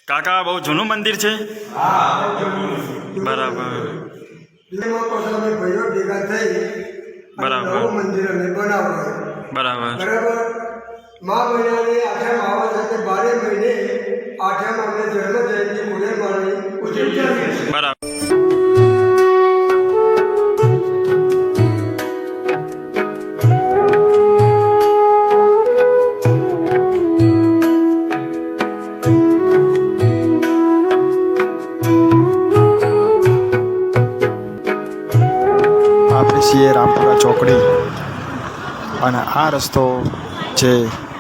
કાકા બહુ જૂનું મંદિર છે. બરાબર બરાબર મંદિર અમે બનાવવા બરાબર બરાબર. મા મહિનાની આઠમ આવવા સાથે 12 મહિને આઠમ અમને જન્મ જયંતિ પૂર્ણિમાની ઉજવીએ છીએ. બરાબર. આપણે છીએ રામપુરા ચોકડી અને આ રસ્તો જે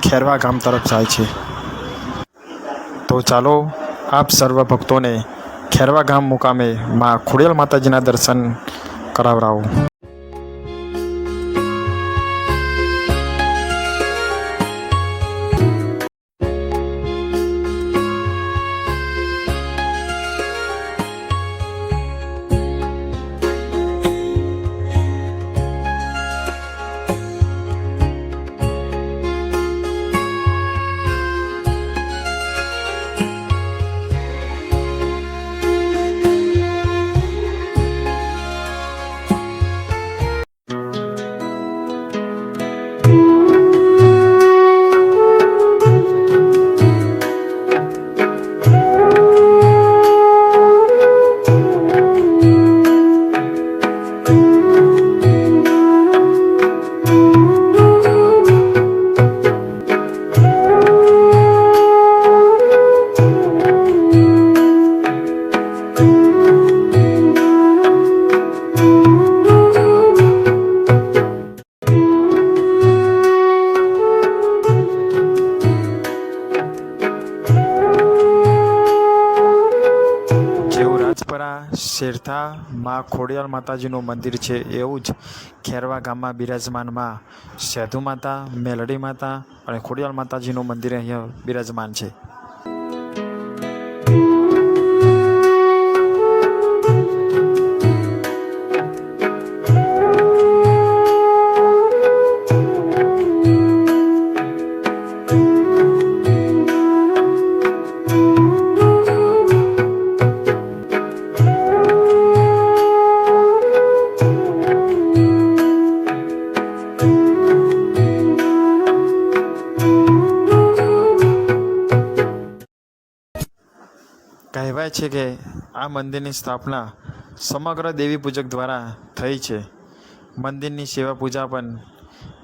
ખેરવા ગામ તરફ જાય છે. તો ચાલો આપ સર્વ ભક્તોને ખેરવા ગામ મુકામે માં ખોડિયાર માતાજીના દર્શન કરાવરાવું. શેરથા માં ખોડિયાર માતાજીનું મંદિર છે એવું જ ખેરવા ગામમાં બિરાજમાન માં સેધુ માતા, મેલડી માતા અને ખોડિયાર માતાજીનું મંદિર અહીંયા બિરાજમાન છે. કહેવાય છે કે આ મંદિરની સ્થાપના સમગ્ર દેવી પૂજક દ્વારા થઈ છે. મંદિરની સેવા પૂજા પણ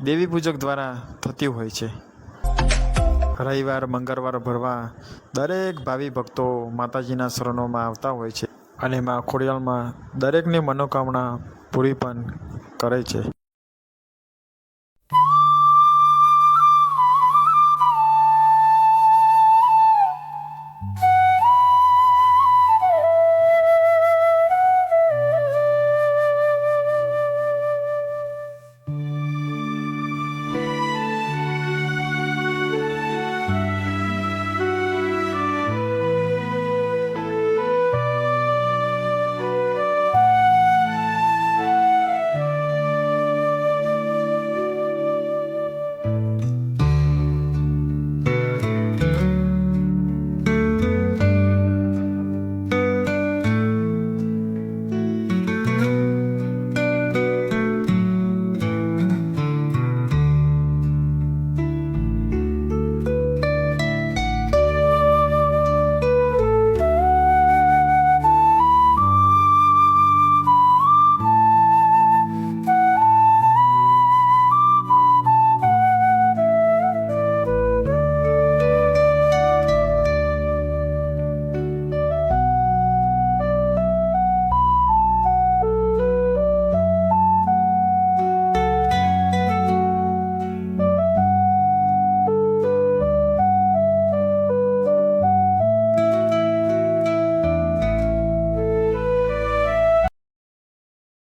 દેવી પૂજક દ્વારા થતી હોય છે. રવિવાર, મંગળવાર ભરવા દરેક ભાવિ ભક્તો માતાજીના શરણોમાં આવતા હોય છે અને માં ખોડિયારમાં દરેકની મનોકામના પૂરી પણ કરે છે.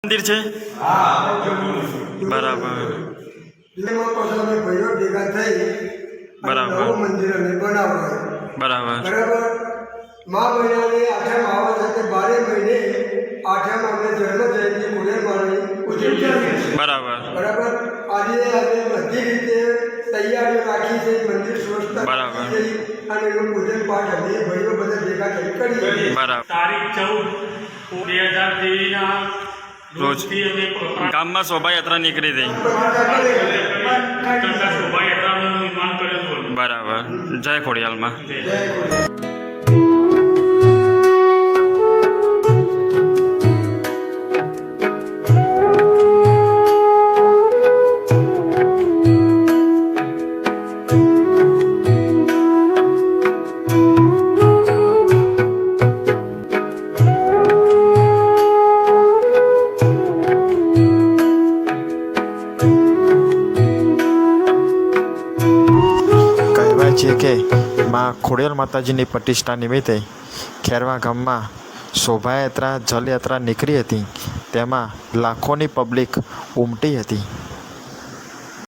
મંદિર છે. બરાબર બરાબર મંદિર અમે બનાવવા બરાબર બરાબર. મા મહિનાની આઠમ આવવા સાથે 12 મહિને આઠમ અમને જન્મ જયંતિ પૂર્ણિમાની ઉજવીએ છીએ. બરાબર બરાબર. આજે અમે બધી રીતે તૈયારીઓ રાખી છે. મંદિર સ્વચ્છતા બરાબર અને એનું પૂજન પાઠ અમે ભાઈઓ બધા કરીએ. બરાબર. તારીખ 14/2023 ના રોજથી અમે ગામમાં શોભાયાત્રા નીકળી હતી. કરતા શોભાયાત્રાનું નિર્માણ કરેલું હતું. બરાબર. જય ખોડિયાલમાં. જય ખોડિયાર. કહેવાય છે કે માં ખોડિયાર માતાજીની પ્રતિષ્ઠા નિમિત્તે ખેરવા ગામમાં શોભાયાત્રા જલયાત્રા નીકળી હતી. તેમાં લાખોની પબ્લિક ઉમટી હતી.